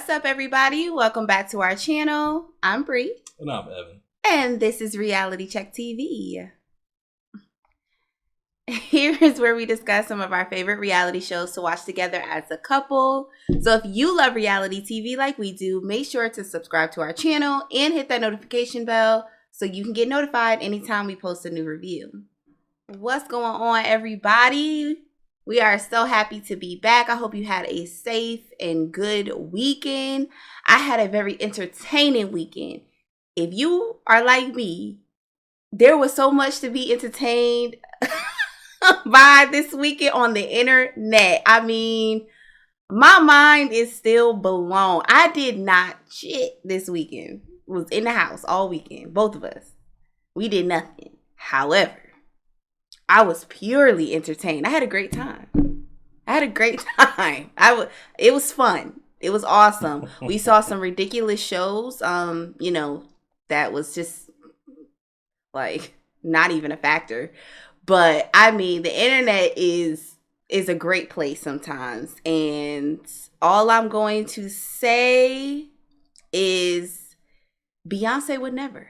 What's up, everybody? Welcome back to our channel. I'm Bree. And I'm Evan. And this is Reality Check TV. Here is where we discuss some of our favorite reality shows to watch together as a couple. So if you love reality TV like we do, make sure to subscribe to our channel and hit that notification bell so you can get notified anytime we post a new review. What's going on, everybody? We are so happy to be back. I hope you had a safe and good weekend. I had a very entertaining weekend. If you are like me, there was so much to be entertained by this weekend on the internet. I mean, my mind is still blown. I did not shit this weekend. Was in the house all weekend. Both of us. We did nothing. However, I was purely entertained. I had a great time. It was fun. It was awesome. We saw some ridiculous shows. That was just like not even a factor. But I mean, the internet is a great place sometimes. And all I'm going to say is Beyonce would never.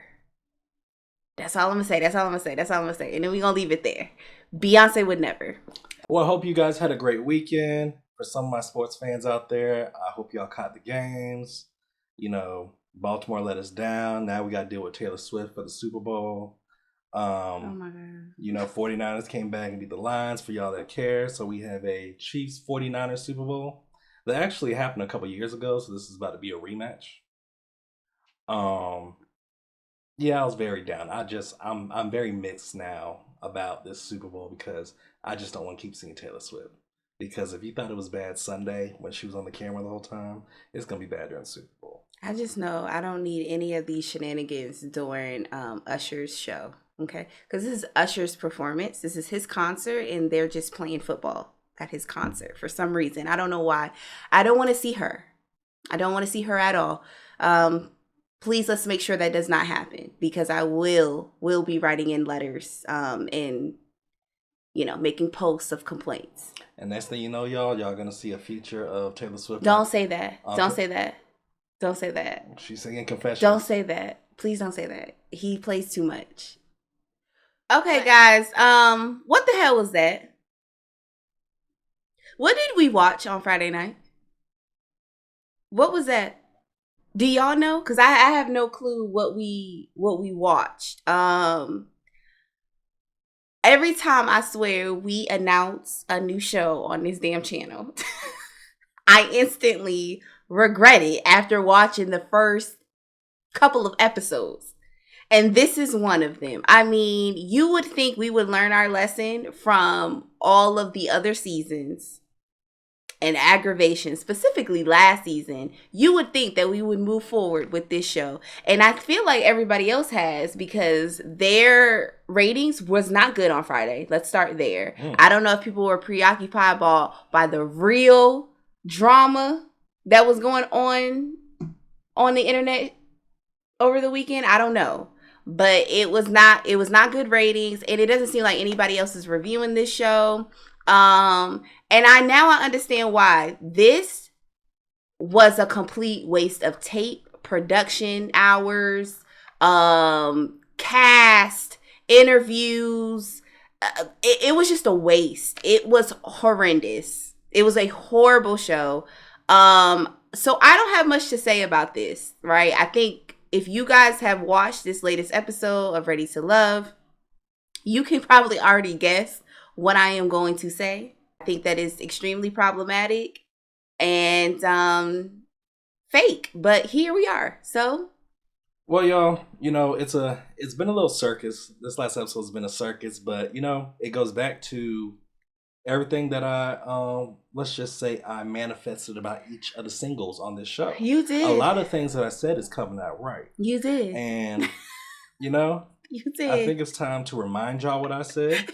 That's all I'm going to say. And then we're going to leave it there. Beyonce would never. Well, I hope you guys had a great weekend. For some of my sports fans out there, I hope y'all caught the games. Baltimore let us down. Now we got to deal with Taylor Swift for the Super Bowl. Oh my God. 49ers came back and beat the Lions for y'all that care. So we have a Chiefs 49ers Super Bowl. That actually happened a couple years ago, so this is about to be a rematch. Yeah, I was very down. I'm very mixed now about this Super Bowl because I just don't want to keep seeing Taylor Swift. Because if you thought it was bad Sunday when she was on the camera the whole time, it's going to be bad during the Super Bowl. I just know I don't need any of these shenanigans during Usher's show, okay? Because this is Usher's performance. This is his concert, and they're just playing football at his concert for some reason. I don't know why. I don't want to see her. I don't want to see her at all. Please, let's make sure that does not happen because I will be writing in letters and, making posts of complaints. And next thing you know, y'all going to see a feature of Taylor Swift. Don't say that. Don't say that. Don't say that. She's singing Confessions. Don't say that. Please don't say that. He plays too much. Okay, guys. What the hell was that? What did we watch on Friday night? What was that? Do y'all know? Because I have no clue what we watched. Every time I swear we announce a new show on this damn channel, I instantly regret it after watching the first couple of episodes. And this is one of them. I mean, you would think we would learn our lesson from all of the other seasons and aggravation, specifically last season. You would think that we would move forward with this show. And I feel like everybody else has because their ratings was not good on Friday. Let's start there. I don't know if people were preoccupied by the real drama that was going on the internet over the weekend. I don't know. But it was not good ratings, and it doesn't seem like anybody else is reviewing this show. And I understand why. This was a complete waste of tape, production hours, cast, interviews. It was just a waste. It was horrendous. It was a horrible show. So I don't have much to say about this, right? I think if you guys have watched this latest episode of Ready to Love, you can probably already guess what I am going to say. I think that is extremely problematic and fake, but here we are. So, well, y'all, it's been a little circus. This last episode has been a circus, but it goes back to everything that I let's just say I manifested about each of the singles on this show. You did. A lot of things that I said is coming out right. You did. And you did. I think it's time to remind y'all what I said.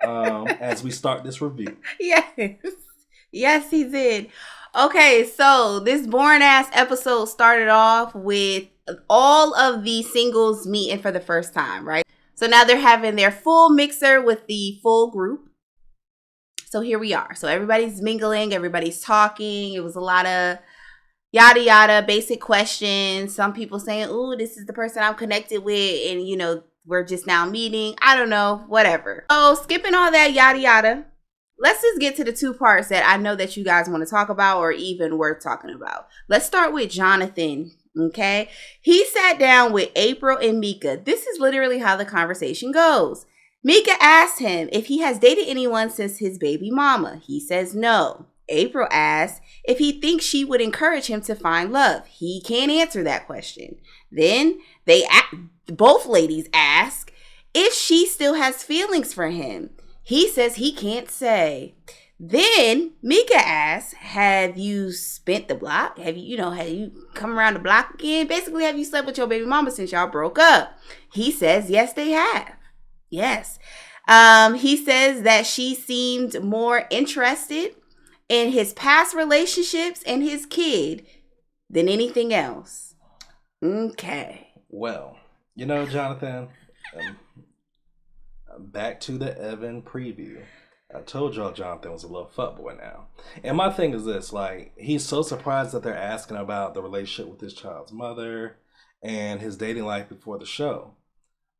As we start this review. Yes, he did. Okay, so this boring ass episode started off with all of the singles meeting for the first time, right? So now they're having their full mixer with the full group. So here we are. So everybody's mingling, everybody's talking. It was a lot of yada yada, basic questions. Some people saying, "Ooh, this is the person I'm connected with," and we're just now meeting. I don't know, whatever. So skipping all that yada yada, let's just get to the two parts that I know that you guys want to talk about or even worth talking about. Let's start with Jonathan. Okay, he sat down with April and Mika. This is literally how the conversation goes. Mika asked him if he has dated anyone since his baby mama. He says no. April asked if he thinks she would encourage him to find love. He can't answer that question. Then both ladies ask if she still has feelings for him. He says he can't say. Then Mika asks, have you spent the block? Have you come around the block again? Basically, have you slept with your baby mama since y'all broke up? He says, yes, they have. Yes. He says that she seemed more interested in his past relationships and his kid than anything else. Okay. Well, Jonathan, back to the Evan preview. I told y'all Jonathan was a little fuckboy now. And my thing is this, he's so surprised that they're asking about the relationship with his child's mother and his dating life before the show.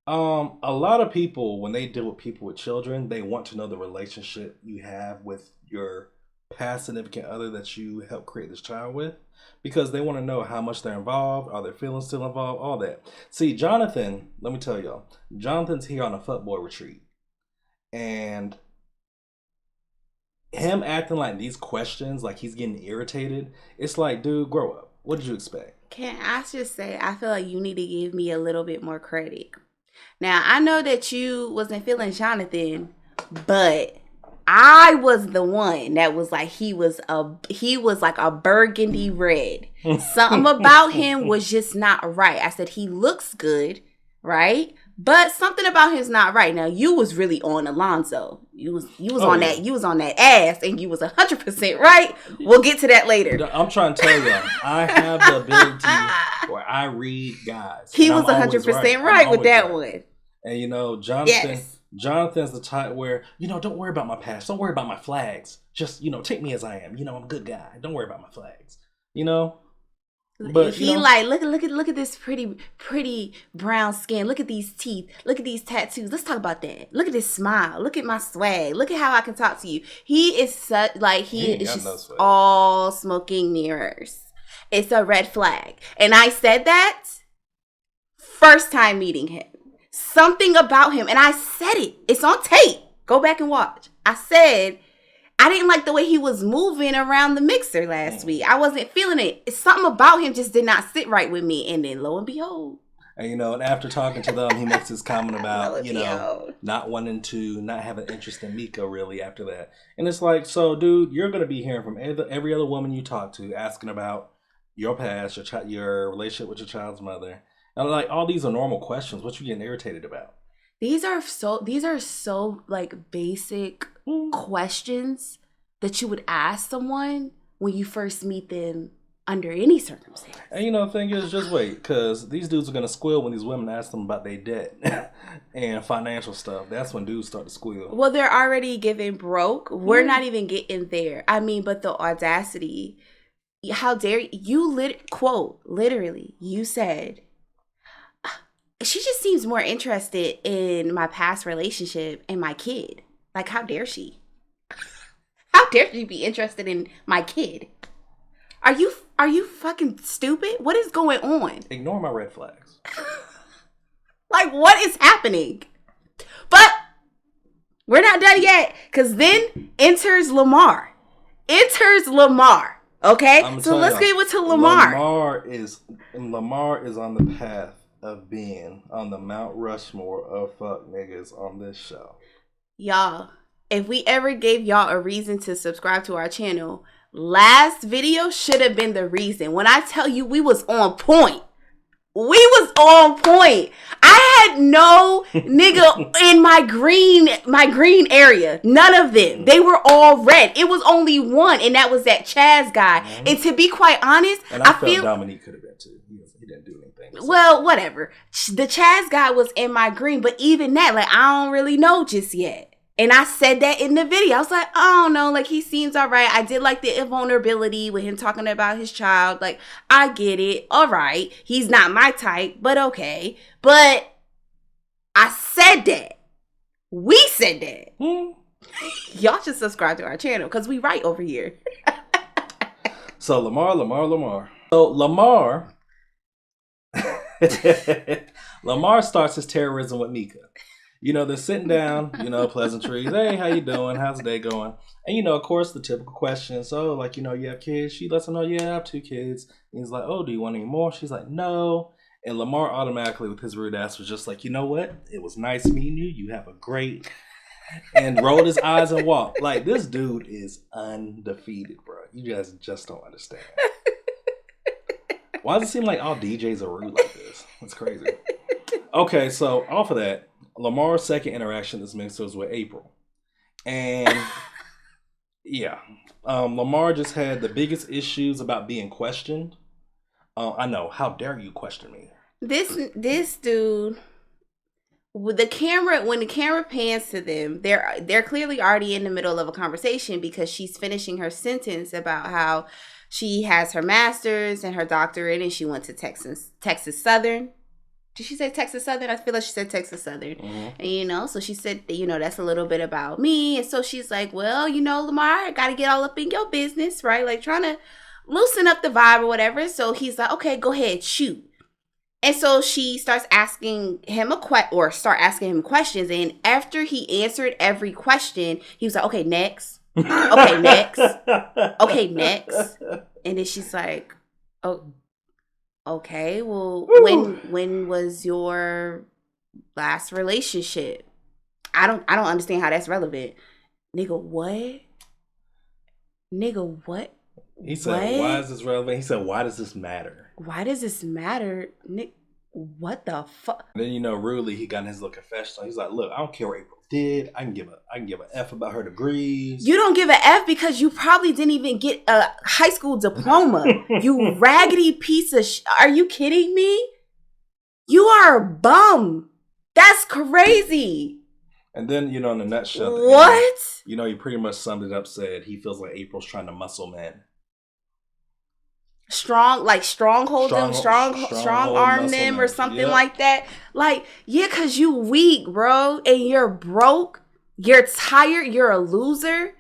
A lot of people, when they deal with people with children, they want to know the relationship you have with your past significant other that you helped create this child with, because they want to know how much they're involved, are their feelings still involved, all that. See, Jonathan, let me tell y'all, Jonathan's here on a fuckboy retreat. And him acting like these questions, like he's getting irritated, it's like, dude, grow up. What did you expect? Can I just say, I feel like you need to give me a little bit more credit. Now, I know that you wasn't feeling Jonathan, but I was the one that was like, he was like a burgundy red. Something about him was just not right. I said, he looks good, right? But something about him's not right. Now, you was really on Alonzo. You was on that. You was on that ass, and you was 100% right. We'll get to that later. I'm trying to tell y'all, I have the ability where I read guys. He was 100% right with that one. And Jonathan's the type where, don't worry about my past. Don't worry about my flags. Just, take me as I am. I'm a good guy. Don't worry about my flags. But he look at this pretty brown skin. Look at these teeth. Look at these tattoos. Let's talk about that. Look at this smile. Look at my swag. Look at how I can talk to you. He is such he is just all smoking mirrors. It's a red flag. And I said that first time meeting him. Something about him, and I said it. It's on tape. Go back and watch. I said I didn't like the way he was moving around the mixer last week. I wasn't feeling it. It's something about him just did not sit right with me. And then lo and behold. And, and after talking to them, he makes his comment about, not having interest in Mika really after that. And it's like, so, dude, you're going to be hearing from every other woman you talk to asking about your past, your relationship with your child's mother. And all these are normal questions. What you getting irritated about? These are so basic questions that you would ask someone when you first meet them under any circumstance. And the thing is, just wait, because these dudes are going to squeal when these women ask them about their debt and financial stuff. That's when dudes start to squeal. Well, they're already getting broke. We're not even getting there. I mean, but the audacity. How dare you? Quote, literally, you said, she just seems more interested in my past relationship and my kid. Like, how dare she? How dare she be interested in my kid? Are you fucking stupid? What is going on? Ignore my red flags. Like, what is happening? But we're not done yet, because then enters Lamar. Okay? So let's get to Lamar. Lamar is on the path of being on the Mount Rushmore of fuck niggas on this show. Y'all, if we ever gave y'all a reason to subscribe to our channel, last video should have been the reason. When I tell you we was on point. I had no nigga in my green area. None of them. They were all red. It was only one, and that was that Chaz guy. Mm-hmm. And to be quite honest, and I feel Dominique could have been too. He didn't do anything. So. Well, whatever. The Chaz guy was in my green, but even that, I don't really know just yet. And I said that in the video. I was like, I don't know. Like, he seems all right. I did like the vulnerability with him talking about his child. Like, I get it. All right. He's not my type, but okay. But I said that. We said that. Y'all should subscribe to our channel because we right over here. So, Lamar. So, Lamar starts his terrorism with Mika. You know, they're sitting down, you know, pleasantries. Hey, how you doing? How's the day going? And, you know, of course, the typical questions. So, like, you know, you have kids? She lets him know, yeah, I have 2 kids. And he's like, oh, do you want any more? She's like, no. And Lamar automatically, with his rude ass, was just like, you know what? It was nice meeting you. You have a great... And rolled his eyes and walked. Like, this dude is undefeated, bro. You guys just don't understand. Why does it seem like all DJs are rude like this? It's crazy. Okay, so off of that, Lamar's second interaction this mix was with April. And yeah, Lamar just had the biggest issues about being questioned. I know. How dare you question me? This dude, with the camera, when the camera pans to them, they're clearly already in the middle of a conversation because she's finishing her sentence about how she has her master's and her doctorate and she went to Texas Southern. Did she say Texas Southern? I feel like she said Texas Southern. Mm-hmm. And, you know, so she said, you know, that's a little bit about me. And so she's like, well, you know, Lamar, I got to get all up in your business, right? Like, trying to loosen up the vibe or whatever. So he's like, okay, go ahead, shoot. And so she starts asking him asking him questions. And after he answered every question, he was like, okay, next. Okay, next. Okay, next. And then she's like, oh, okay, well, when was your last relationship? I don't understand how that's relevant. Nigga, what? He said, why is this relevant? He said, why does this matter? Why does this matter? Nick, what the fuck? And then, you know, rudely, he got in his little confession. He's like, look, I don't care what April did. I can give a F about her degrees. You don't give a F because you probably didn't even get a high school diploma. You raggedy piece of Are you kidding me? You are a bum. That's crazy. And then, you know, in the nutshell, what? You know, he pretty much summed it up, said he feels like April's trying to muscle men. Strong arm them or something like that. Like, yeah, because you weak, bro, and you're broke, you're tired, you're a loser,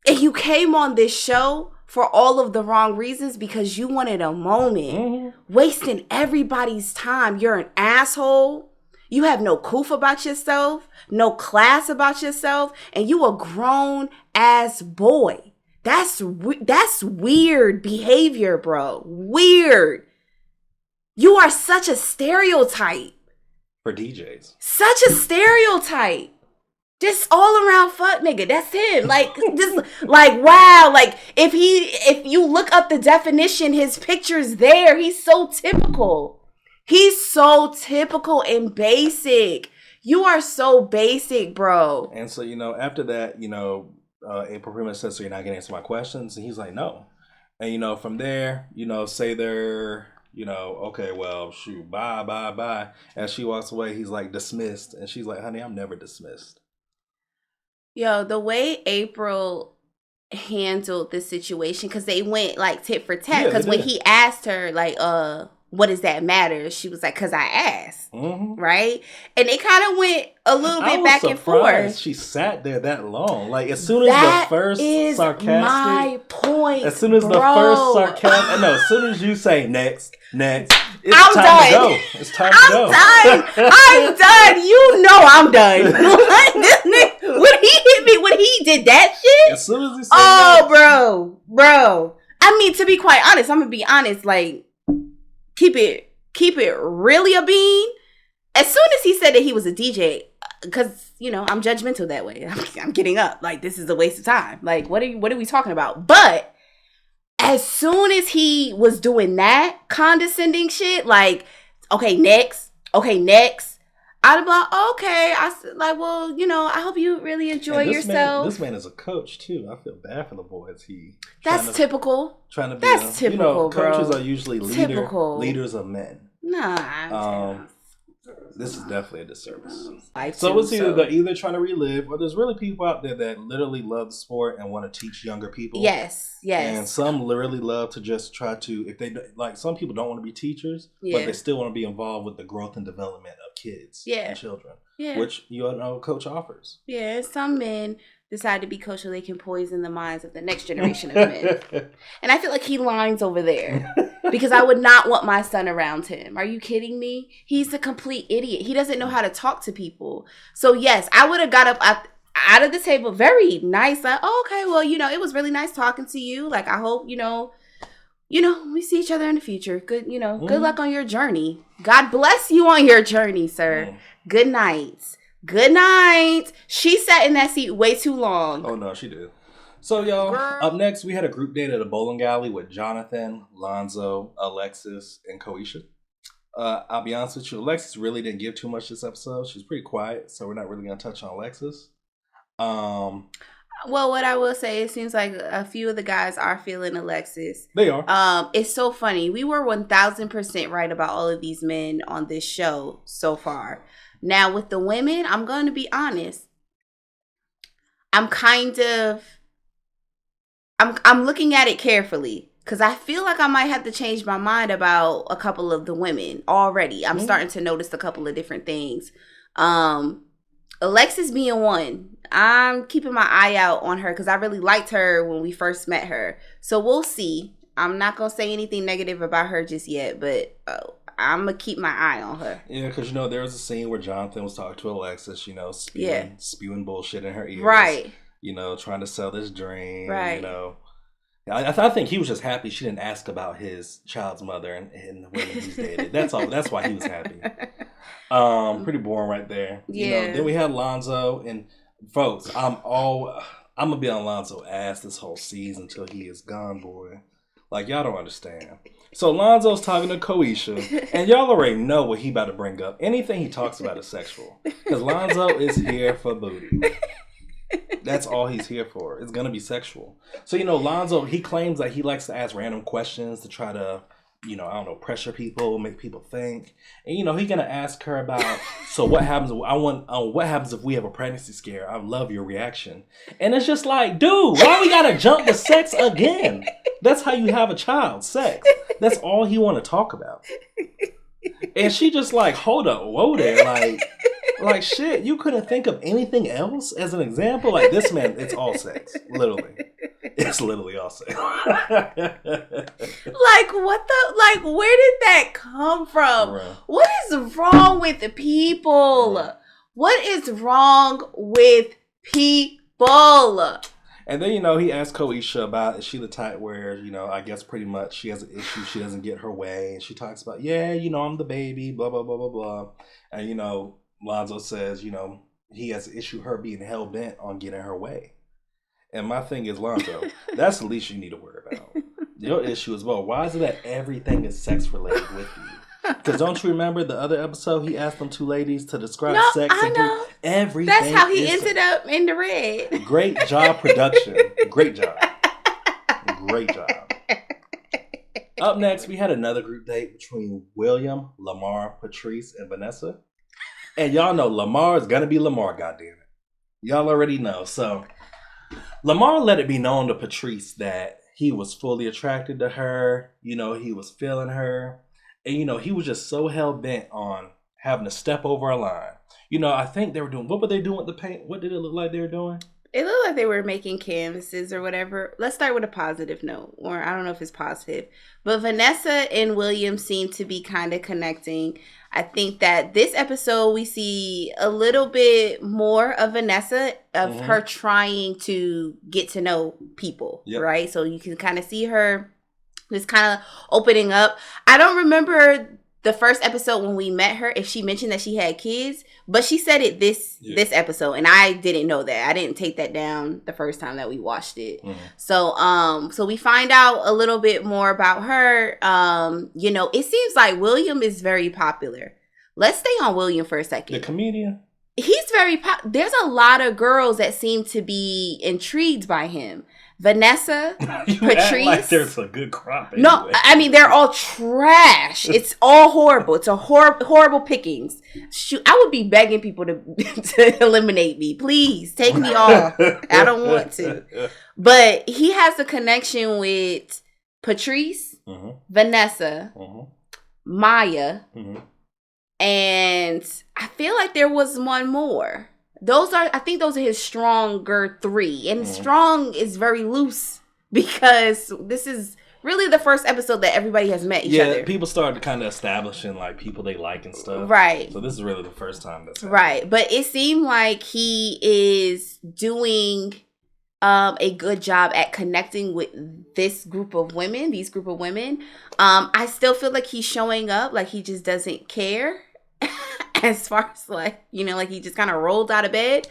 and you came on this show for all of the wrong reasons because you wanted a moment, wasting everybody's time. You're an asshole. You have no coof about yourself, no class about yourself, and you a grown ass boy. That's weird behavior, bro. Weird. You are such a stereotype. For DJs. Such a stereotype. Just all around fuck nigga. That's him. Like, just like, wow. Like, if you look up the definition, his picture's there. He's so typical. He's so typical and basic. You are so basic, bro. And so, you know, after that, you know, April pretty much says, so you're not going to answer my questions? And he's like, no. And, you know, from there, you know, say they're, you know, okay, well, shoot, bye. As she walks away, he's like, dismissed. And she's like, honey, I'm never dismissed. Yo, the way April handled the situation, because they went like tit for tat. Because when he asked her, like, what does that matter? She was like, because I asked. Right? And it kind of went a little bit back and forth. She sat there that long. Like, as soon as the first sarcastic. My point. As soon as the first sarcastic. No, as soon as you say next. It's I'm time done. to go. It's time to go. I'm done. You know I'm done. Like, this nigga, when he hit me, when he did that shit. As soon as he said bro. I mean, to be quite honest, I'm going to be honest, like, keep it really a bean. As soon as he said that he was a DJ, because, you know, I'm judgmental that way. I'm getting up. Like, this is a waste of time. Like, what are we talking about? But as soon as he was doing that condescending shit, like, okay, next. I'd be like, okay. I like, well, you know, I hope you really enjoy yourself. This man is a coach too. I feel bad for the boys. That's typical. Trying to be typical, you know, bro. coaches are usually leaders of men. Nah. This is definitely a disservice. So it's either they're either trying to relive, or there's really people out there that literally love the sport and want to teach younger people. Yes. And some literally love to just try to, if they like, some people don't want to be teachers, but they still want to be involved with the growth and development of kids and children, which you know Coach offers. Yeah, some men decide to be coach so they can poison the minds of the next generation of men. And I feel like he lines over there because I would not want my son around him. Are you kidding me? He's a complete idiot. He doesn't know how to talk to people. So yes, I would have got up out of the table very nice. Like, oh, okay, well, you know, it was really nice talking to you. Like, I hope, you know, we see each other in the future. Good, good luck on your journey. God bless you on your journey, sir. Good night. Good night. She sat in that seat way too long. Oh, no, she did. So, y'all, up next, we had a group date at a bowling alley with Jonathan, Lonzo, Alexis, and Koisha. I'll be honest with you, Alexis really didn't give too much this episode. She's pretty quiet, so we're not really going to touch on Alexis. Well, what I will say, it seems like a few of the guys are feeling Alexis. They are. It's so funny. We were 1,000% right about all of these men on this show so far. Now, with the women, I'm going to be honest. I'm looking at it carefully because I feel like I might have to change my mind about a couple of the women already. I'm starting to notice a couple of different things. Alexis being one. I'm keeping my eye out on her because I really liked her when we first met her. So we'll see. I'm not going to say anything negative about her just yet, but I'm going to keep my eye on her. Yeah, because, there was a scene where Jonathan was talking to Alexis, spewing bullshit in her ears. Right. Trying to sell this dream. Right. I think he was just happy she didn't ask about his child's mother and the women he's dated. That's all. That's why he was happy. Pretty boring right there. Yeah. Then we had Lonzo, and folks, I'm gonna be on Lonzo's ass this whole season until he is gone, boy. Like, y'all don't understand. So Lonzo's talking to Koisha, and y'all already know what he about to bring up. Anything he talks about is sexual, because Lonzo is here for booty. That's all he's here for. It's gonna be sexual. So Lonzo, he claims that he likes to ask random questions to try to, pressure people, make people think. And he's gonna ask her about, so what happens? What happens if we have a pregnancy scare? I love your reaction. And it's just like, dude, why we gotta jump to sex again? That's how you have a child, sex. That's all he want to talk about. And she just like, hold up, whoa there, like shit. You couldn't think of anything else as an example? Like, this man, it's all sex, literally. It's literally all sex. Like, where did that come from? Right. What is wrong with the people? Right. What is wrong with people? And then, he asked Koisha about, is she the type where, I guess pretty much she has an issue, she doesn't get her way. And she talks about, I'm the baby, blah, blah, blah, blah, blah. And, Lonzo says, he has an issue her being hell-bent on getting her way. And my thing is, Lonzo, that's the least you need to worry about. Your issue is, well, why is it that everything is sex-related with you? Because don't you remember the other episode he asked them two ladies to describe sex? I know. Everything. That's how he ended up in the red. Great job, production. Great job. Great job. Up next, we had another group date between William, Lamar, Patrice, and Vanessa. And y'all know Lamar is going to be Lamar, goddammit. Y'all already know. So, Lamar let it be known to Patrice that he was fully attracted to her. He was feeling her. And, he was just so hell-bent on having to step over a line. I think they were doing, what were they doing with the paint? What did it look like they were doing? It looked like they were making canvases or whatever. Let's start with a positive note, or I don't know if it's positive. But Vanessa and William seem to be kind of connecting. I think that this episode we see a little bit more of Vanessa, of her trying to get to know people, right? So you can kind of see her just kind of opening up. I don't remember the first episode when we met her if she mentioned that she had kids, but she said it this episode, and I didn't know that. I didn't take that down the first time that we watched it. So we find out a little bit more about her. It seems like William is very popular. Let's stay on William for a second. The comedian? he's very there's a lot of girls that seem to be intrigued by him. Vanessa, Patrice. Like there's a good crop. Anyway. No, I mean they're all trash. It's all horrible. It's a horrible pickings. Shoot, I would be begging people to eliminate me. Please take me off. I don't want to. But he has a connection with Patrice, Vanessa, Maya, and I feel like there was one more. I think those are his stronger three. And strong is very loose because this is really the first episode that everybody has met each other. Yeah, people started kind of establishing like people they like and stuff. Right. So this is really the first time that's happened. Right. But it seemed like he is doing a good job at connecting with these group of women. I still feel like he's showing up, like he just doesn't care. As far as like, you know, like he just kind of rolled out of bed.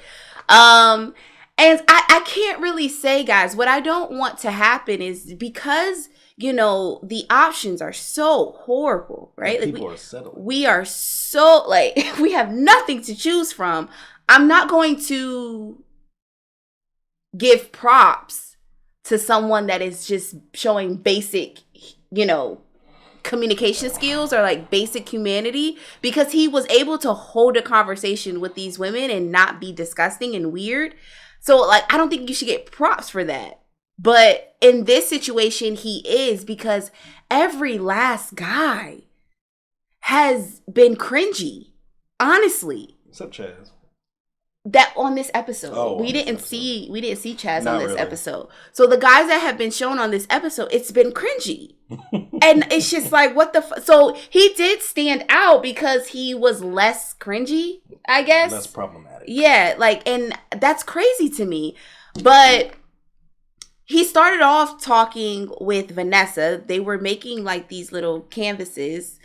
And I can't really say, guys, what I don't want to happen is because, you know, the options are so horrible, right? Like people are settled. We are so like, we have nothing to choose from. I'm not going to give props to someone that is just showing basic, you know, communication skills or like basic humanity, because he was able to hold a conversation with these women and not be disgusting and weird. So like, I don't think you should get props for that. But in this situation, he is, because every last guy has been cringy, honestly. What's up, Chaz? That on this episode, we didn't see Chaz on this episode. So the guys that have been shown on this episode, it's been cringy, and it's just like, what the? So he did stand out because he was less cringy, I guess. Less problematic. Yeah, like, and that's crazy to me. But he started off talking with Vanessa. They were making like these little canvases.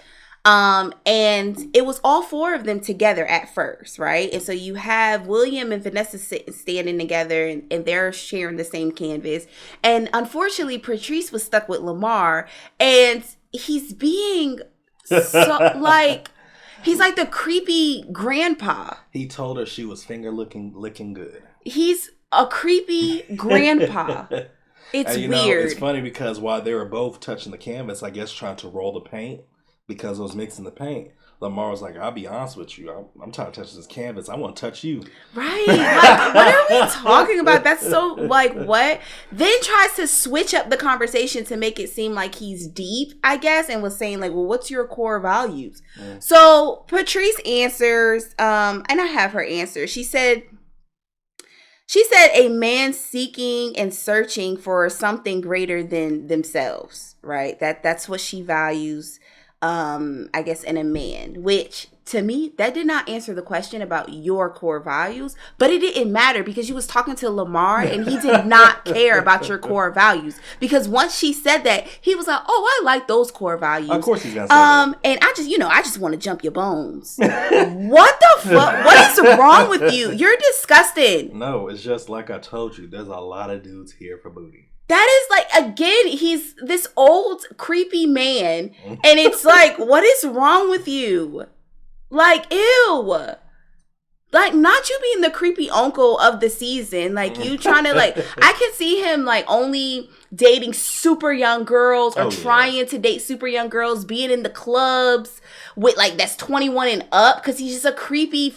And it was all four of them together at first, right? And so you have William and Vanessa standing together and they're sharing the same canvas. And unfortunately, Patrice was stuck with Lamar, and he's being so like, he's like the creepy grandpa. He told her she was licking good. He's a creepy grandpa. It's weird. It's funny because while they were both touching the canvas, I guess trying to roll the paint, because it was mixing the paint, Lamar was like, I'll be honest with you, I'm tired of touching this canvas. I want to touch you. Right. Like, what are we talking about? That's so, like, what? Then tries to switch up the conversation to make it seem like he's deep, I guess, and was saying, like, well, what's your core values? So Patrice answers, and I have her answer. She said, a man seeking and searching for something greater than themselves, right? That's what she values, I guess, in a man, which to me, that did not answer the question about your core values, but it didn't matter because you was talking to Lamar and he did not care about your core values, because once she said that, he was like, oh, I like those core values. Of course he's gonna say that. And I just want to jump your bones. What the fuck? What is wrong with you? You're disgusting. No, it's just like I told you, there's a lot of dudes here for booty. That is like, again, he's this old creepy man, and it's like, what is wrong with you? Like, ew. Like, not you being the creepy uncle of the season. Like, you trying to, like, I can see him, like, only dating super young girls or trying to date super young girls, being in the clubs with, like, that's 21 and up, because he's just a creepy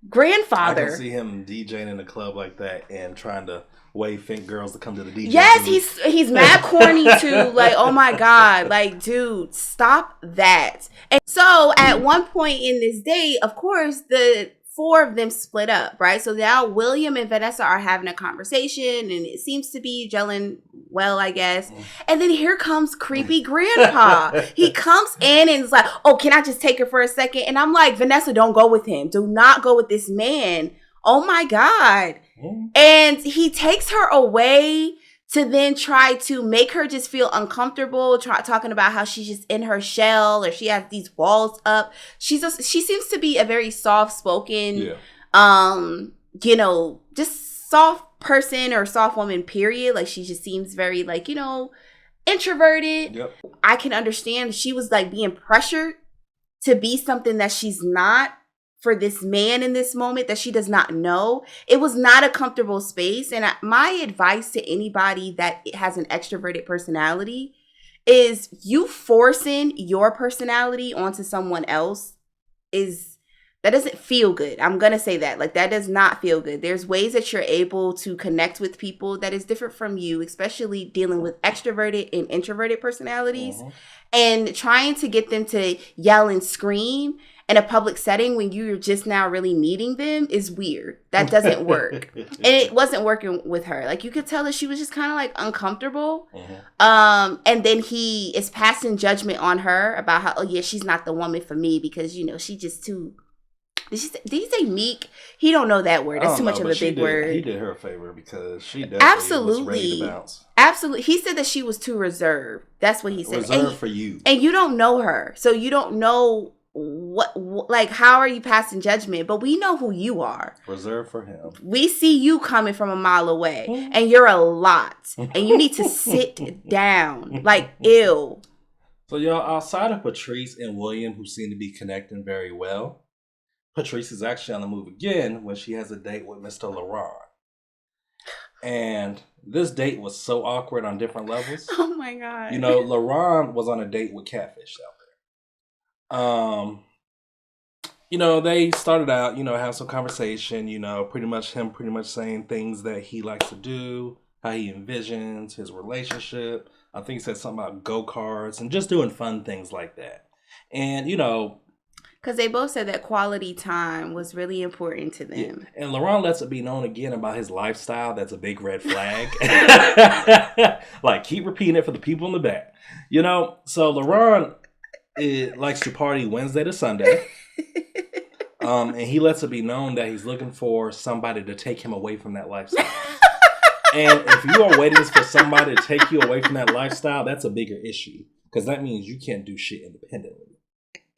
grandfather. I can see him DJing in a club like that and trying to wave fake girls to come to the DJ. Yes, he's mad corny too. Like, oh my God. Like, dude, stop that. And so at one point in this day, of course, the four of them split up, right? So now William and Vanessa are having a conversation and it seems to be gelling well, I guess. And then here comes creepy grandpa. He comes in and is like, oh, can I just take her for a second? And I'm like, Vanessa, don't go with him. Do not go with this man. Oh my God. And he takes her away to then try to make her just feel uncomfortable, talking about how she's just in her shell or she has these walls up. She seems to be a very soft-spoken, you know, just soft person or soft woman, period. Like, she just seems very, like, you know, introverted. Yep. I can understand she was like being pressured to be something that she's not for this man in this moment that she does not know. It was not a comfortable space. And my advice to anybody that has an extroverted personality is you forcing your personality onto someone else that doesn't feel good. I'm going to say that. Like, that does not feel good. There's ways that you're able to connect with people that is different from you, especially dealing with extroverted and introverted personalities. And trying to get them to yell and scream in a public setting when you're just now really meeting them is weird. That doesn't work. And it wasn't working with her. Like, you could tell that she was just kind of like uncomfortable. And then he is passing judgment on her about how, oh yeah, she's not the woman for me because, you know, she just too... Did you say meek? He don't know that word. That's too much of a big word. He did her a favor because she definitely was ready to bounce. Absolutely. He said that she was too reserved. That's what he said. Reserved for you. And you don't know her. So you don't know like, how are you passing judgment? But we know who you are. Reserved for him. We see you coming from a mile away. And you're a lot. And you need to sit down. Like, ew. So, y'all, outside of Patrice and William, who seem to be connecting very well, Patrice is actually on the move again when she has a date with Mr. Laurent. And this date was so awkward on different levels. Oh my God. You know, Laurent was on a date with Catfish out there. You know, they started out, you know, have some conversation, you know, pretty much saying things that he likes to do, how he envisions his relationship. I think he said something about go-karts and just doing fun things like that. And, you know, because they both said that quality time was really important to them. Yeah. And Laurent lets it be known again about his lifestyle. That's a big red flag. Like, keep repeating it for the people in the back. You know, so Laurent likes to party Wednesday to Sunday. And he lets it be known that he's looking for somebody to take him away from that lifestyle. And if you are waiting for somebody to take you away from that lifestyle, that's a bigger issue. Because that means you can't do shit independently.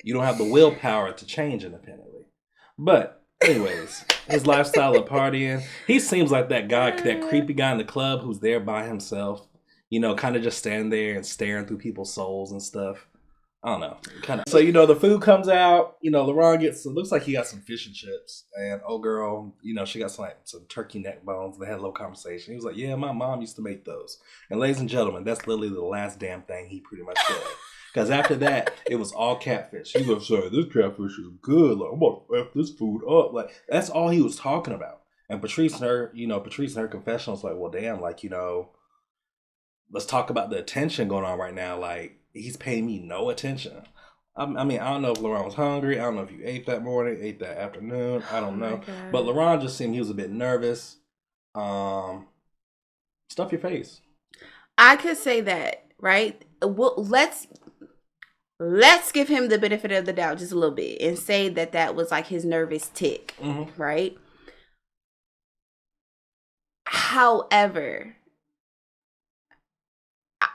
You don't have the willpower to change independently. But anyways, his lifestyle of partying, he seems like that guy, that creepy guy in the club who's there by himself, you know, kind of just standing there and staring through people's souls and stuff. I don't know. Kind of. So, you know, the food comes out, you know, Laurent it looks like he got some fish and chips. And old girl, you know, she got some turkey neck bones. They had a little conversation. He was like, yeah, my mom used to make those. And ladies and gentlemen, that's literally the last damn thing he pretty much said. Because after that, it was all catfish. He was like, this catfish is good. Like, I'm going to F this food up. Like, that's all he was talking about. And Patrice and her confession was like, well, damn, like, you know, let's talk about the attention going on right now. Like, he's paying me no attention. I mean, I don't know if Laurent was hungry. I don't know if you ate that morning, ate that afternoon. I don't know. But Laurent just seemed he was a bit nervous. Stuff your face. I could say that, right? Well, let's give him the benefit of the doubt just a little bit and say that was like his nervous tick, right? However,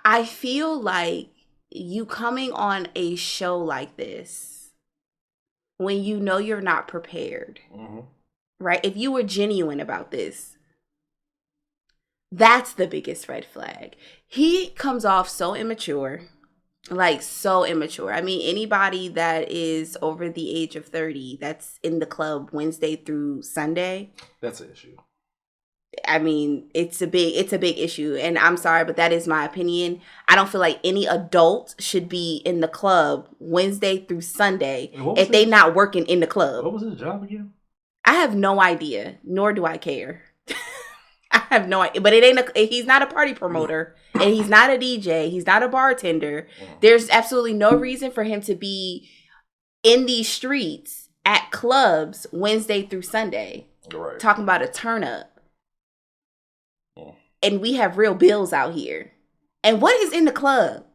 I feel like you coming on a show like this when you know you're not prepared, right? If you were genuine about this, that's the biggest red flag. He comes off so immature. Like, so immature. I mean, anybody that is over the age of 30 that's in the club Wednesday through Sunday, that's an issue. I mean, it's a big issue. And I'm sorry, but that is my opinion. I don't feel like any adult should be in the club Wednesday through Sunday if they not working in the club. What was his job again? I have no idea, nor do I care. I have no idea, but he's not a party promoter and he's not a DJ. He's not a bartender. There's absolutely no reason for him to be in these streets at clubs Wednesday through Sunday, talking about a turn up. And we have real bills out here. And what is in the club?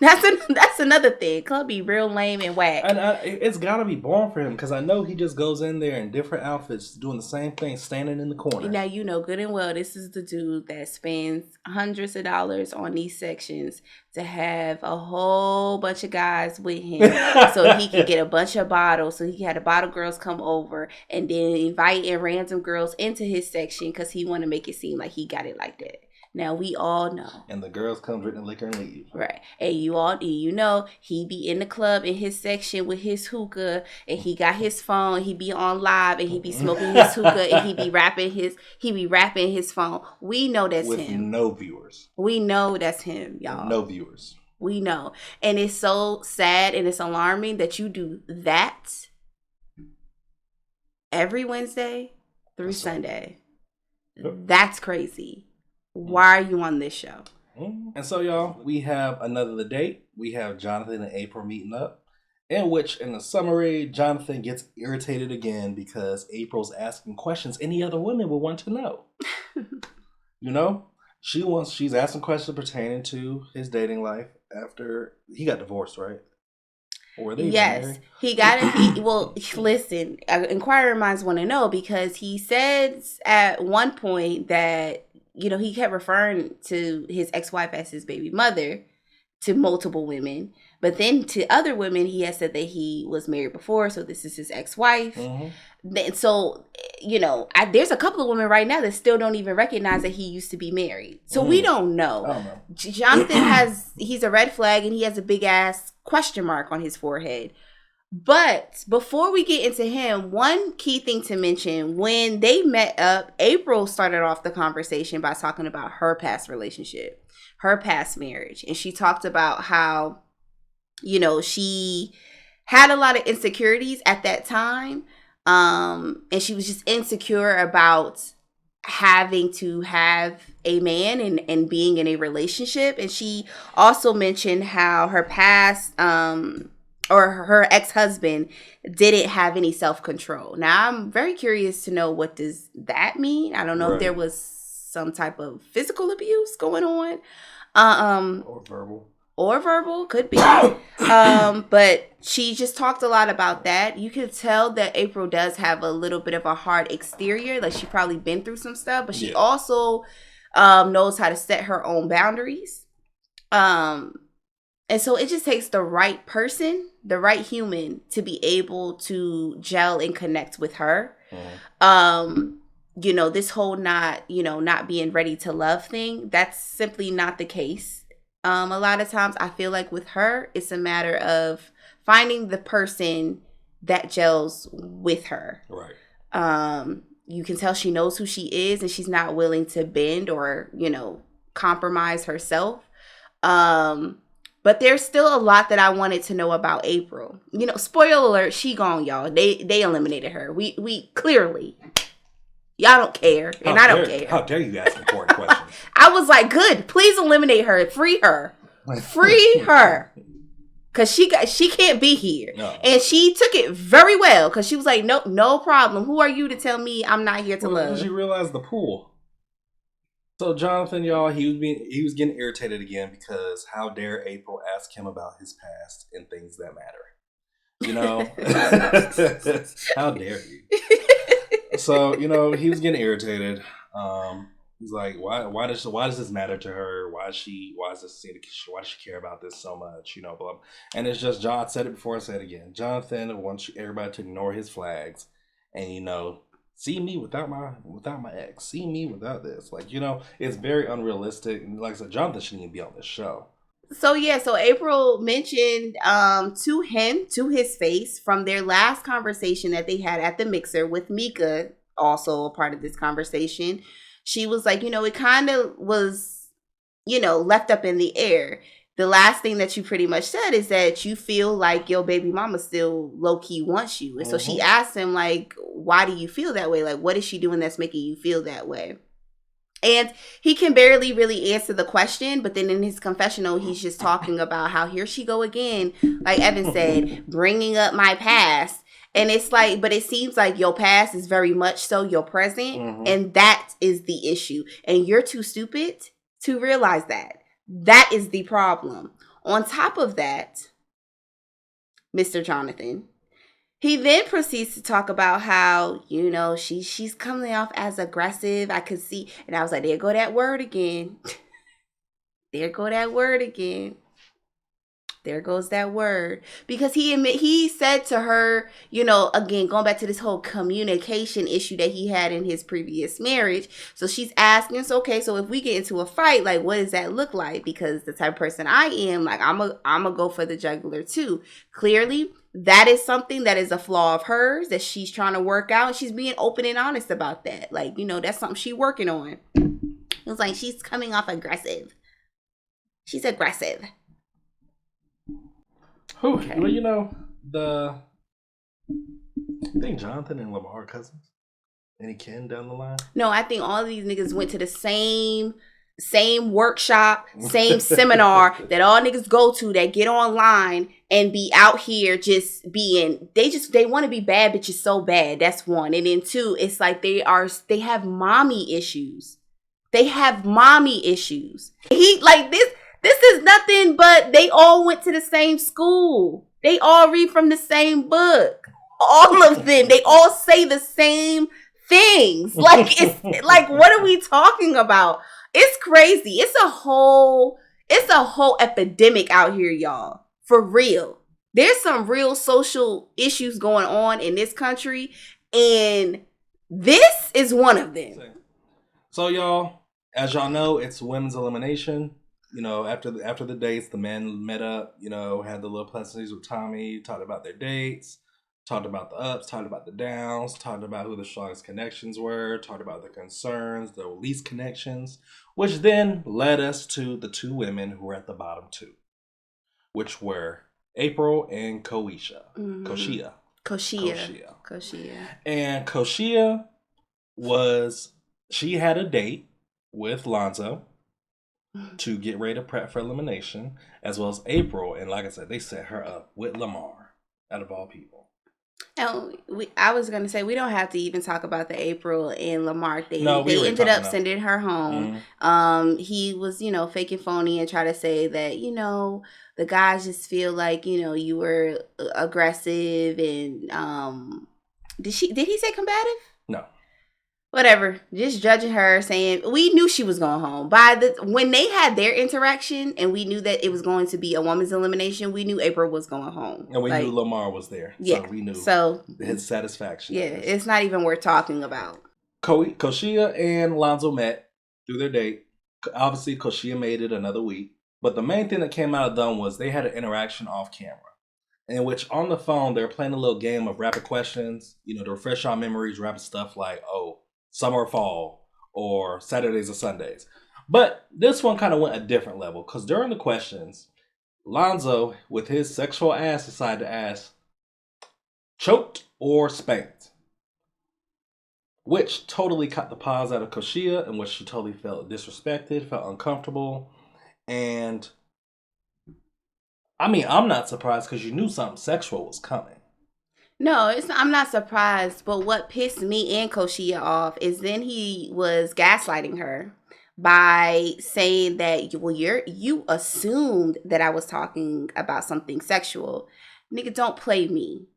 That's another thing. Club be real lame and whack. And it's gotta be boring for him because I know he just goes in there in different outfits doing the same thing, standing in the corner. Now you know good and well this is the dude that spends hundreds of dollars on these sections to have a whole bunch of guys with him so he can get a bunch of bottles, so he can have the bottle girls come over and then inviting random girls into his section because he want to make it seem like he got it like that. Now we all know. And the girls come drink the liquor and leave. Right. And you know, he be in the club in his section with his hookah, and he got his phone, he be on live, and he be smoking his hookah, and he be rapping his phone. We know that's with him. With no viewers. We know that's him, y'all. No viewers. We know. And it's so sad and it's alarming that you do that every Wednesday through Sunday. Yep. That's crazy. Why are you on this show? And so, y'all, we have another date. We have Jonathan and April meeting up, in which, in the summary, Jonathan gets irritated again because April's asking questions any other women would want to know. You know? She's asking questions pertaining to his dating life after he got divorced, right? Or were they married? He got it. Well, listen, inquiring minds want to know because he says at one point that, you know, he kept referring to his ex-wife as his baby mother to multiple women. But then to other women, he has said that he was married before, so this is his ex-wife. Mm-hmm. So, you know, there's a couple of women right now that still don't even recognize that he used to be married. So we don't know. I don't know. Jonathan he's a red flag and he has a big ass question mark on his forehead. But before we get into him, one key thing to mention, when they met up, April started off the conversation by talking about her past relationship, her past marriage. And she talked about how, you know, she had a lot of insecurities at that time. And she was just insecure about having to have a man and being in a relationship. And she also mentioned how her past, or her ex-husband didn't have any self-control. Now, I'm very curious to know, what does that mean? I don't know if there was some type of physical abuse going on. Or verbal, could be. But she just talked a lot about that. You could tell that April does have a little bit of a hard exterior. Like, she probably been through some stuff. But she also knows how to set her own boundaries. And so it just takes the right person, the right human, to be able to gel and connect with her. You know, this whole not being ready to love thing, that's simply not the case. A lot of times I feel like with her, it's a matter of finding the person that gels with her. Right. You can tell she knows who she is and she's not willing to bend or, you know, compromise herself. But there's still a lot that I wanted to know about April. You know, spoiler alert, she gone, y'all. They eliminated her. We clearly, y'all don't care, and I don't care. How dare you ask important questions? I was like, good, please eliminate her, free her, cause she can't be here, and she took it very well, cause she was like, no problem. Who are you to tell me I'm not here to love? She realized the pool. So Jonathan, y'all, he was getting irritated again because how dare April ask him about his past and things that matter. You know? How dare you? So, you know, he was getting irritated. He's like, why does this matter to her? Why does she care about this so much? You know, blah. And it's just John said it before, I said it again. Jonathan wants everybody to ignore his flags and, you know, see me without my ex. See me without this. Like, you know, it's very unrealistic. And like I said, Jonathan shouldn't even be on this show. So April mentioned to him, to his face, from their last conversation that they had at the mixer with Mika, also a part of this conversation. She was like, you know, it kind of was, you know, left up in the air. The last thing that you pretty much said is that you feel like your baby mama still low-key wants you. And so she asked him, like, why do you feel that way? Like, what is she doing that's making you feel that way? And he can barely really answer the question. But then in his confessional, he's just talking about how here she go again, like Evan said, bringing up my past. And it's like, but it seems like your past is very much so your present. And that is the issue. And you're too stupid to realize that. That is the problem. On top of that, Mr. Jonathan, he then proceeds to talk about how, you know, she's coming off as aggressive. I could see, and I was like, there go that word again. There go that word again. There goes that word. Because he said to her, again, going back to this whole communication issue that he had in his previous marriage. So she's asking, so if we get into a fight, like, what does that look like? Because the type of person I am, like, I'm a go for the jugular too. Clearly, that is something that is a flaw of hers that she's trying to work out. She's being open and honest about that. Like, that's something she's working on. It was like, she's coming off aggressive. She's aggressive. Okay. Well, I think Jonathan and Lamar are cousins. Any kin down the line? No, I think all of these niggas went to the same workshop, same seminar that all niggas go to, that get online and be out here just being, they want to be bad bitches so bad. That's one. And then two, it's like they have mommy issues. They have mommy issues. This is nothing but they all went to the same school. They all read from the same book. All of them. They all say the same things. Like, it's like, what are we talking about? It's crazy. It's a whole epidemic out here, y'all. For real. There's some real social issues going on in this country, and this is one of them. So y'all, as y'all know, it's women's elimination. After the dates, the men met up, had the little pleasantries with Tommy, talked about their dates, talked about the ups, talked about the downs, talked about who the strongest connections were, talked about the concerns, the least connections, which then led us to the two women who were at the bottom two, which were April and Koshia. And Koshia she had a date with Lonzo to get ready to prep for elimination, as well as April. And like I said, they set her up with Lamar, out of all people. And I was going to say, we don't have to even talk about the April and Lamar thing. No, they ended up sending her home. Mm-hmm. He was, fake and phony and try to say that, the guys just feel like, you were aggressive and did he say combative? No. Whatever, just judging her, saying we knew she was going home. When they had their interaction and we knew that it was going to be a woman's elimination, we knew April was going home. And we knew Lamar was there. Yeah. So we knew his satisfaction. Yeah, it's not even worth talking about. Koshia and Lonzo met through their date. Obviously, Koshia made it another week. But the main thing that came out of them was they had an interaction off camera, in which on the phone, they're playing a little game of rapid questions, to refresh our memories, rapid stuff like, summer or fall, or Saturdays or Sundays. But this one kind of went a different level, because during the questions, Lonzo, with his sexual ass, decided to ask, choked or spanked? Which totally cut the pause out of Koshia, in which she totally felt disrespected, felt uncomfortable. And, I'm not surprised, because you knew something sexual was coming. No, I'm not surprised. But what pissed me and Koshia off is then he was gaslighting her by saying that, you assumed that I was talking about something sexual. Nigga, don't play me.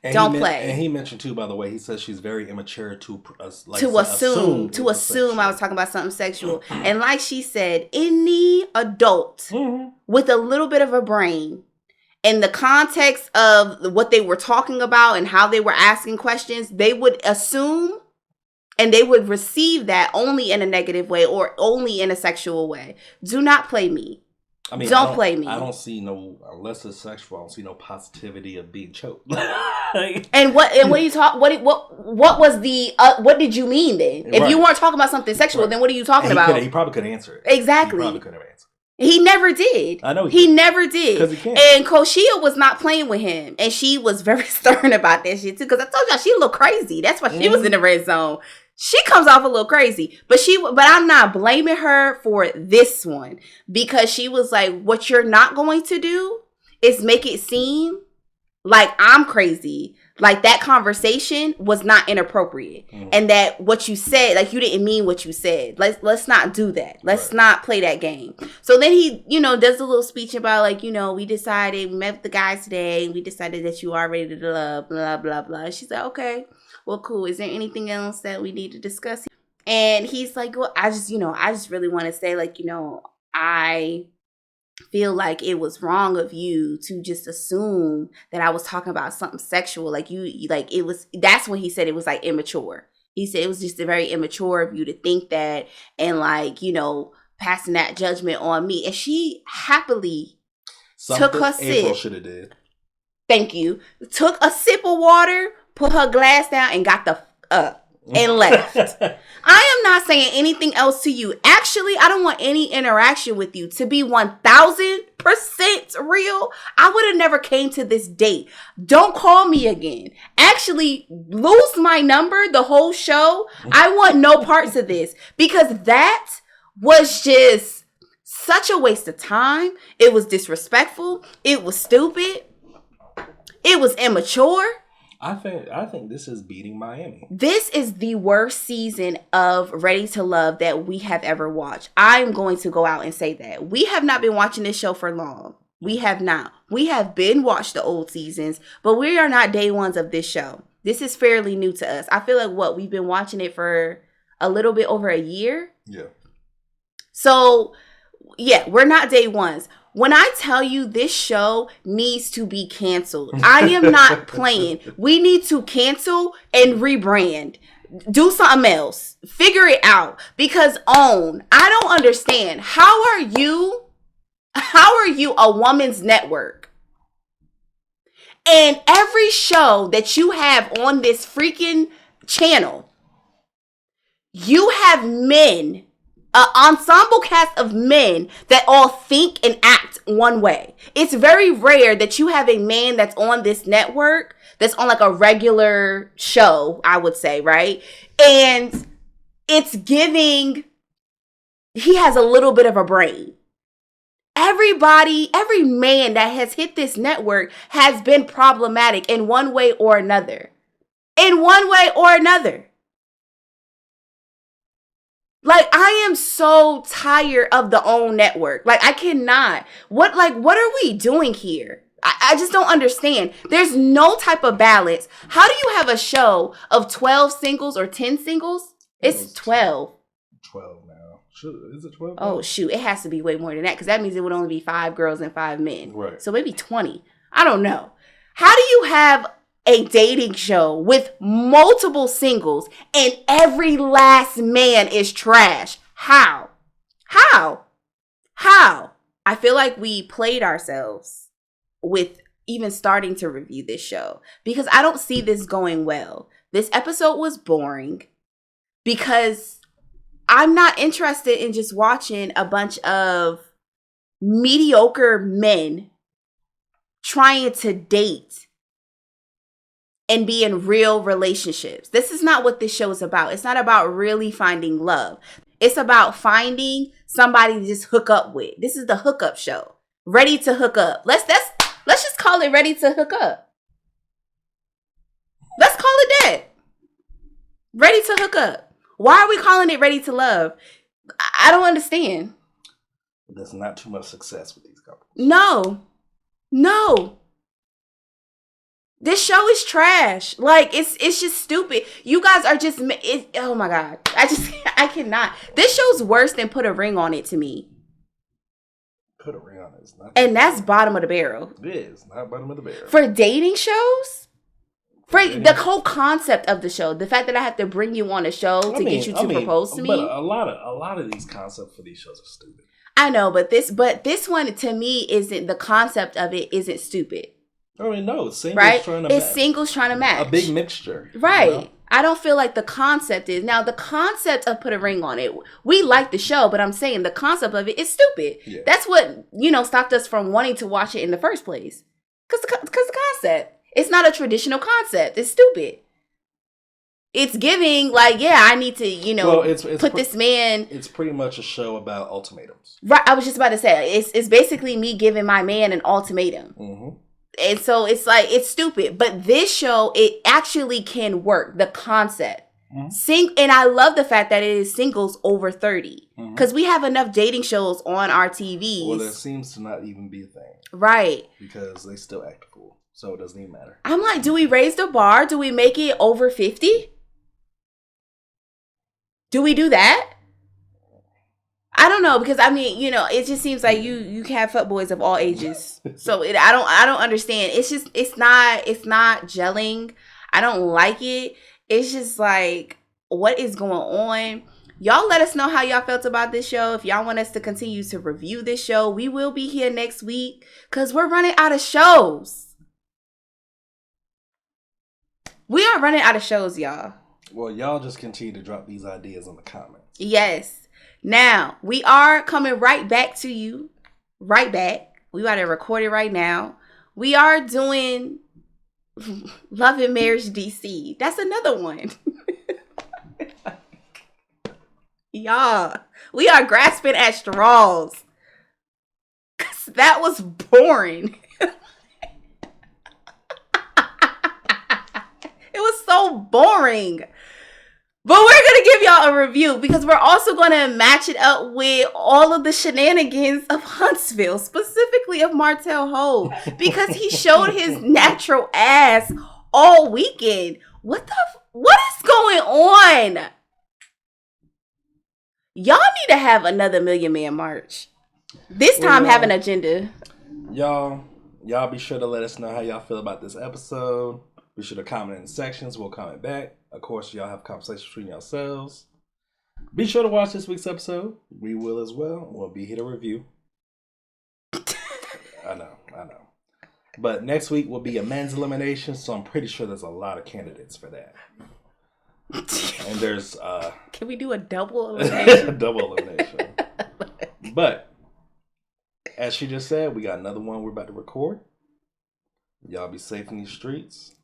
And don't play. And he mentioned too, by the way, he says she's very immature to assume I was talking about something sexual. And like she said, any adult with a little bit of a brain, in the context of what they were talking about and how they were asking questions, they would assume and they would receive that only in a negative way or only in a sexual way. Do not play me. Don't play me. I don't see unless it's sexual, I don't see no positivity of being choked. And what are you talking? What was the? What did you mean then? If you weren't talking about something sexual, then what are you talking about? He probably couldn't answer it. Exactly. He probably couldn't have answered. He never did. I know he never did. Because he can't. And Koshia was not playing with him, and she was very stern about that shit too. Because I told y'all she a little crazy. That's why she was in the red zone. She comes off a little crazy, but I'm not blaming her for this one, because she was like, "What you're not going to do is make it seem like I'm crazy." Like that conversation was not inappropriate, and that what you said, like you didn't mean what you said. Let's not do that. Let's not play that game. So then he, does a little speech about like, we met with the guys today, and we decided that you are ready to love, blah blah blah. She's like, okay, well, cool. Is there anything else that we need to discuss? And he's like, well, I just really want to say, like, I feel like it was wrong of you to just assume that I was talking about something sexual. Like it was, that's when he said it was like immature. He said it was just very immature of you to think that and like, passing that judgment on me. And she happily took her sip. April should have did. Thank you. Took a sip of water, put her glass down, and got the up and left. I am not saying anything else to you. Actually, I don't want any interaction with you. To be 1000% real, I would have never came to this date. Don't call me again. Actually, lose my number the whole show. I want no parts of this because that was just such a waste of time. It was disrespectful. It was stupid. It was immature. I think this is beating Miami. This is the worst season of Ready to Love that we have ever watched. I'm going to go out and say that. We have not been watching this show for long. We have not. We have been watched the old seasons, but we are not day ones of this show. This is fairly new to us. I feel like we've been watching it for a little bit over a year. Yeah. So, yeah, we're not day ones. When I tell you this show needs to be canceled, I am not playing. We need to cancel and rebrand. Do something else. Figure it out. Because I don't understand. How are you a woman's network? And every show that you have on this freaking channel, you have men, an ensemble cast of men that all think and act one way. It's very rare that you have a man that's on this network that's on like a regular show, I would say, right? And it's giving, he has a little bit of a brain. Every man that has hit this network has been problematic in one way or another. Like, I am so tired of the OWN network. Like, I cannot. What are we doing here? I just don't understand. There's no type of balance. How do you have a show of 12 singles or 10 singles? It's 12. 12 now. Is it 12? Oh, shoot. It has to be way more than that because that means it would only be 5 girls and 5 men. Right. So maybe 20. I don't know. How do you have a dating show with multiple singles and every last man is trash? How? I feel like we played ourselves with even starting to review this show because I don't see this going well. This episode was boring because I'm not interested in just watching a bunch of mediocre men trying to date and be in real relationships. This is not what this show is about. It's not about really finding love. It's about finding somebody to just hook up with. This is the hookup show. Ready to hook up. Let's just call it Ready to Hook Up. Let's call it that. Ready to hook up. Why are we calling it Ready to Love? I don't understand. There's not too much success with these couples. No. This show is trash. Like, it's just stupid. You guys are just, oh my God. I cannot. This show's worse than Put a Ring on It to me. Put a Ring on It is not. And that's bottom of the barrel. It is not bottom of the barrel. For dating shows? For the whole concept of the show. The fact that I have to bring you on a show to get you to propose to me. But a lot of these concepts for these shows are stupid. I know, but this one to me isn't, the concept of it isn't stupid. I mean, no, it's singles right? trying to It's singles trying to match. A big mixture. Right. You know? I don't feel like the concept is. Now, the concept of Put a Ring on It, we like the show, but I'm saying the concept of it is stupid. Yeah. That's what, stopped us from wanting to watch it in the first place. Because the concept. It's not a traditional concept. It's stupid. It's giving, like, yeah, I need to, put this man. It's pretty much a show about ultimatums. Right. I was just about to say, it's basically me giving my man an ultimatum. Mm-hmm. And so it's like, it's stupid. But this show, it actually can work. The concept. Mm-hmm. And I love the fact that it is singles over 30. Because we have enough dating shows on our TVs. Well, there seems to not even be a thing. Right. Because they still act cool. So it doesn't even matter. I'm like, do we raise the bar? Do we make it over 50? Do we do that? I don't know, because I mean, you know, it just seems like you have fuckboys of all ages. So I don't understand. It's not gelling. I don't like it. It's just like, what is going on? Y'all let us know how y'all felt about this show. If y'all want us to continue to review this show, we will be here next week because we're running out of shows. We are running out of shows, y'all. Well, y'all just continue to drop these ideas in the comments. Yes. Now, we are coming right back to you. Right back. We got to record it right now. We are doing Love and Marriage DC. That's another one. Y'all, we are grasping at straws. 'Cause that was boring. It was so boring. But we're going to give y'all a review because we're also going to match it up with all of the shenanigans of Huntsville, specifically of Martell Ho, because he showed his natural ass all weekend. What is going on? Y'all need to have another Million Man March. This time have an agenda. Y'all be sure to let us know how y'all feel about this episode. Be sure to comment in the sections. We'll comment back. Of course, y'all have conversations between yourselves. Be sure to watch this week's episode. We will as well. We'll be here to review. I know. But next week will be a men's elimination, so I'm pretty sure there's a lot of candidates for that. And there's can we do a double elimination? A double elimination. But as she just said, we got another one we're about to record. Y'all be safe in these streets.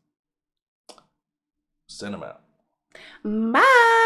Send them out. Bye.